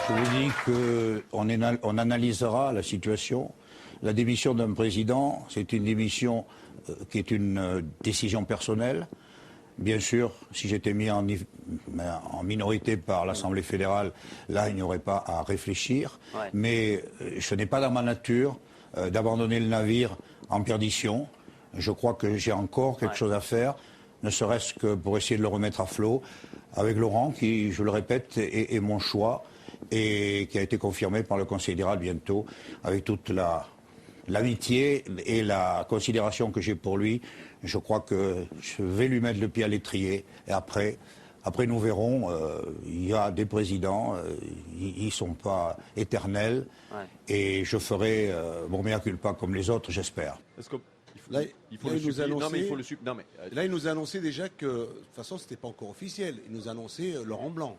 Je vous dis qu'on analysera la situation. La démission d'un président, c'est une démission qui est une décision personnelle. Bien sûr, si j'étais mis en minorité par l'Assemblée fédérale, là, il n'y aurait pas à réfléchir. Ouais. Mais ce n'est pas dans ma nature d'abandonner le navire en perdition. Je crois que j'ai encore quelque chose à faire, ne serait-ce que pour essayer de le remettre à flot, avec Laurent, qui, je le répète, est mon choix et qui a été confirmé par le Conseil fédéral bientôt, avec toute l'amitié et la considération que j'ai pour lui. Je crois que je vais lui mettre le pied à l'étrier. Et après nous verrons. Il y a des présidents, ils ne sont pas éternels. Ouais. Et je ferai mon mea culpa comme les autres, j'espère. Là, il nous a annoncé déjà que, de toute façon, ce n'était pas encore officiel. Il nous a annoncé Laurent Blanc.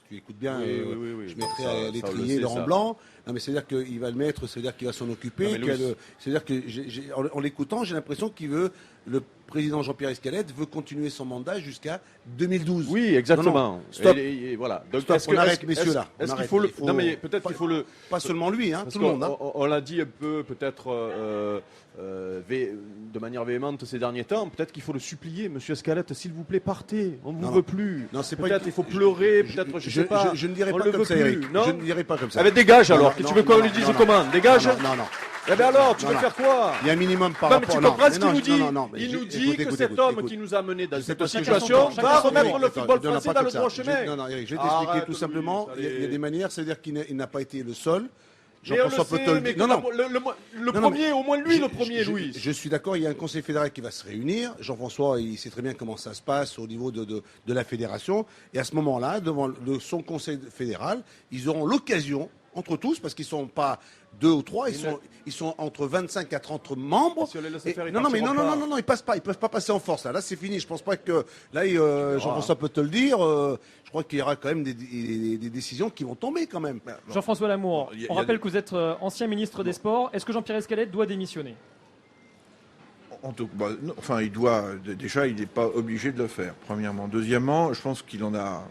Tu écoutes bien, oui. Je mettrai à l'étrier Laurent Blanc. Non, mais c'est-à-dire qu'il va le mettre, c'est-à-dire qu'il va s'en occuper. C'est-à-dire que, en l'écoutant, j'ai l'impression qu'il veut, le président Jean-Pierre Escalette veut continuer son mandat jusqu'à 2012. Oui, exactement. Non, stop. Et voilà. Donc, stop, on arrête, messieurs, là. Est-ce qu'il faut le... Non, mais peut-être qu'il faut le... Pas seulement lui, hein, tout le monde. Hein. On l'a dit un peu, peut-être, de manière véhémente ces derniers temps. Peut-être qu'il faut le supplier. Monsieur Escalette, s'il vous plaît, partez. On ne vous veut plus. Non, c'est peut-être il faut pleurer, peut-être, je ne sais pas. Je ne dirai pas comme ça, Eric. Je ne dirai pas comme ça. Eh bien, dégage alors. Tu veux qu'on lui dise comment? Dégage? Non. Eh bien alors, tu veux faire quoi? Il y a un minimum par rapport... Non, mais tu comprends ce qu'il nous dit? Il nous dit que cet homme qui nous a menés dans cette situation va remettre le football français dans le droit chemin. Non, Eric, je vais t'expliquer tout simplement. Il y a des manières, c'est-à-dire qu'il n'a pas été le seul. Jean-François peut te le dire. Non. Le premier, au moins lui, le premier, Louis. Je suis d'accord, il y a un conseil fédéral qui va se réunir. Jean-François, il sait très bien comment ça se passe au niveau de la fédération. Et à ce moment-là, devant son conseil fédéral, ils auront l'occasion, entre tous, parce qu'ils ne sont pas 2 ou 3, ils sont entre 25 à 30 membres. Si on les laisse faire, non, ils passent pas, ils peuvent pas passer en force. Là, c'est fini. Je pense pas que là, Jean-François peut te le dire. Je crois qu'il y aura quand même des décisions qui vont tomber quand même. Jean-François Lamour, on rappelle que vous êtes ancien ministre des Sports. Est-ce que Jean-Pierre Escalette doit démissionner? Enfin, il doit. Déjà, il n'est pas obligé de le faire. Premièrement, deuxièmement, je pense qu'il en a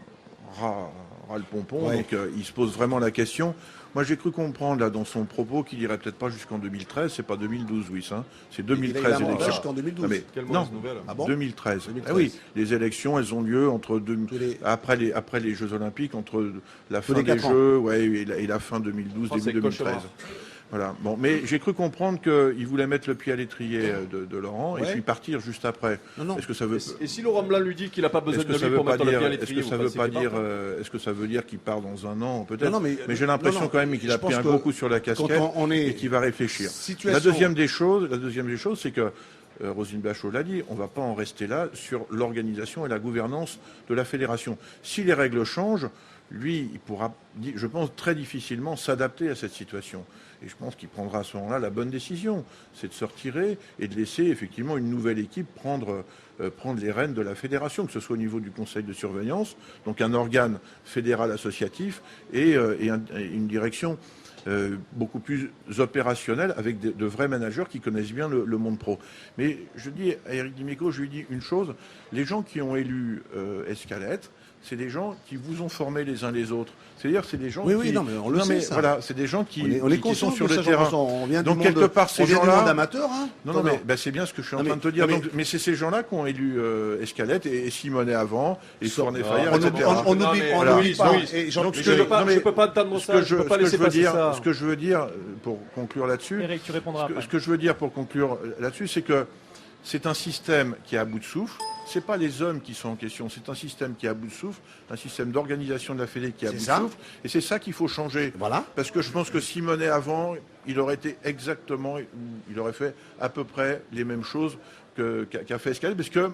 ras le pompon. Ouais. Donc, il se pose vraiment la question. Moi, j'ai cru comprendre là dans son propos qu'il irait peut-être pas jusqu'en 2013. C'est pas 2012, oui, ça. C'est 2013 élections. Jusqu'en 2012. Non, 2013. Ah oui, les élections, elles ont lieu après les Jeux Olympiques, entre la fin des Jeux, et la fin 2012, début 2013. Voilà. Bon, mais j'ai cru comprendre qu'il voulait mettre le pied à l'étrier de Laurent et puis partir juste après. Non. Est-ce que ça veut... Et si Laurent Blanc lui dit qu'il n'a pas besoin de lui pour mettre le pied à l'étrier, est-ce que ça veut dire qu'il part dans un an peut-être? Mais j'ai l'impression quand même qu'il a pris un gros coup sur la casquette et qu'il va réfléchir. La deuxième des choses, c'est que Roselyne Bachelot l'a dit, on ne va pas en rester là sur l'organisation et la gouvernance de la fédération. Si les règles changent, lui, il pourra, je pense, très difficilement s'adapter à cette situation. Et je pense qu'il prendra à ce moment-là la bonne décision, c'est de se retirer et de laisser effectivement une nouvelle équipe prendre les rênes de la fédération, que ce soit au niveau du conseil de surveillance, donc un organe fédéral associatif et une direction beaucoup plus opérationnelle avec de vrais managers qui connaissent bien le monde pro. Mais je dis à Éric Dimeco, je lui dis une chose, les gens qui ont élu Escalette, c'est des gens qui vous ont formé les uns les autres. C'est-à-dire, c'est des gens qui... Oui, non, mais on le sait, ça. Voilà, c'est des gens qui sont sur le terrain. On vient donc, quelque part, ces gens-là... amateur, hein. Non, mais c'est bien ce que je suis en train de te dire. Mais c'est ces gens-là qui ont élu Escalette et Simonet avant, et Fournet Fayard, etc. On n'oublie pas. Donc, je ne peux pas entendre ça. Je ne peux pas laisser passer ça. Ce que je veux dire, pour conclure là-dessus... Eric, tu répondras après. Ce que je veux dire pour conclure là-dessus, c'est que c'est un système qui est à bout de souffle. Ce n'est pas les hommes qui sont en question, c'est un système qui est à bout de souffle, un système d'organisation de la Fédé qui est à bout de souffle. Et c'est ça qu'il faut changer. Voilà. Parce que je pense que Simonet, avant, il aurait fait à peu près les mêmes choses qu'a fait Escalette, parce que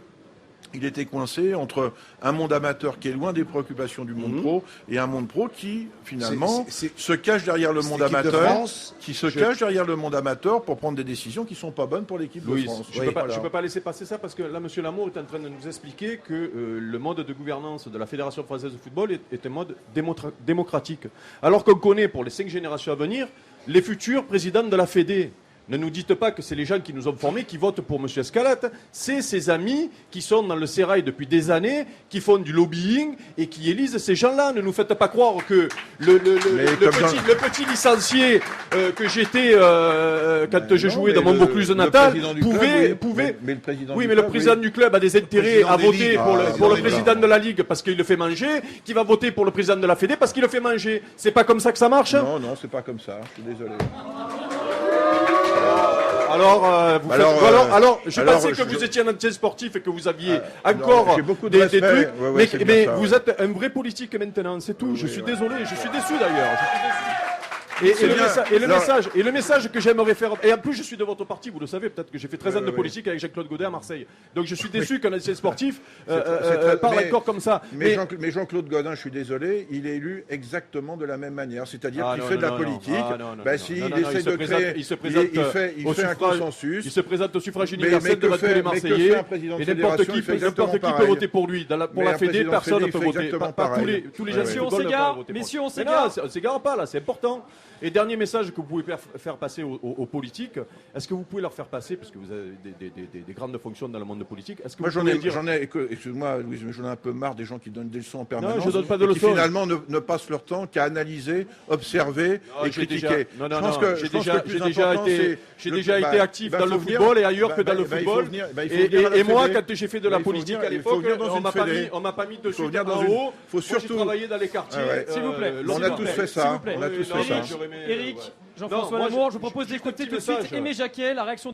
il était coincé entre un monde amateur qui est loin des préoccupations du monde pro et un monde pro qui, finalement, se cache derrière le monde amateur, cache derrière le monde amateur pour prendre des décisions qui ne sont pas bonnes pour l'équipe de France. Je ne peux pas laisser passer ça parce que là, M. Lamour est en train de nous expliquer que le mode de gouvernance de la Fédération française de football est un mode démocratique. Alors qu'on connaît pour les 5 générations à venir les futurs présidents de la Fédé. Ne nous dites pas que c'est les gens qui nous ont formés qui votent pour M. Escalette. C'est ses amis qui sont dans le sérail depuis des années, qui font du lobbying et qui élisent ces gens-là. Ne nous faites pas croire que le petit licencié que j'étais quand je jouais dans mon Vaucluse natal pouvait. Oui, mais le président du club a des intérêts à voter pour le président de la Ligue parce qu'il le fait manger, qui va voter pour le président de la Fédé parce qu'il le fait manger. C'est pas comme ça que ça marche? Non, c'est pas comme ça. Je suis désolé. Alors, je pensais que vous étiez un ancien sportif et que vous aviez encore des trucs, mais vous êtes un vrai politique maintenant, c'est tout. Je suis désolé, je suis déçu d'ailleurs. Et le message que j'aimerais faire, et en plus je suis de votre parti, vous le savez, peut-être que j'ai fait 13 ans de politique avec Jean-Claude Gaudin à Marseille. Donc je suis déçu qu'un ancien sportif parle encore comme ça. Mais Jean-Claude Gaudin, je suis désolé, il est élu exactement de la même manière, c'est-à-dire qu'il fait de la politique. S'il essaie de créer, il fait un consensus. Il se présente au suffrage universel devant tous les Marseillais. Et n'importe qui peut voter pour lui. Pour la Fédé, personne ne peut voter. Tous les gens messieurs, on s'égare. On s'égare pas là, c'est important. Et dernier message que vous pouvez faire passer aux politiques, est-ce que vous pouvez leur faire passer, parce que vous avez des grandes fonctions dans le monde politique, est-ce que moi j'en ai, excuse-moi Louise, mais j'en ai un peu marre des gens qui donnent des leçons en permanence. Non, je donne pas de leçons. Qui finalement ne passent leur temps qu'à analyser, observer et critiquer. J'ai déjà été actif dans le football et ailleurs que dans le football. Et moi, quand j'ai fait de la politique à l'époque, on m'a pas mis dessus en haut. Faut surtout travailler dans les quartiers. S'il vous plaît. On a tous fait ça. Éric, Jean-François Lamour, je vous propose d'écouter tout de suite Aimé Jacquet, la réaction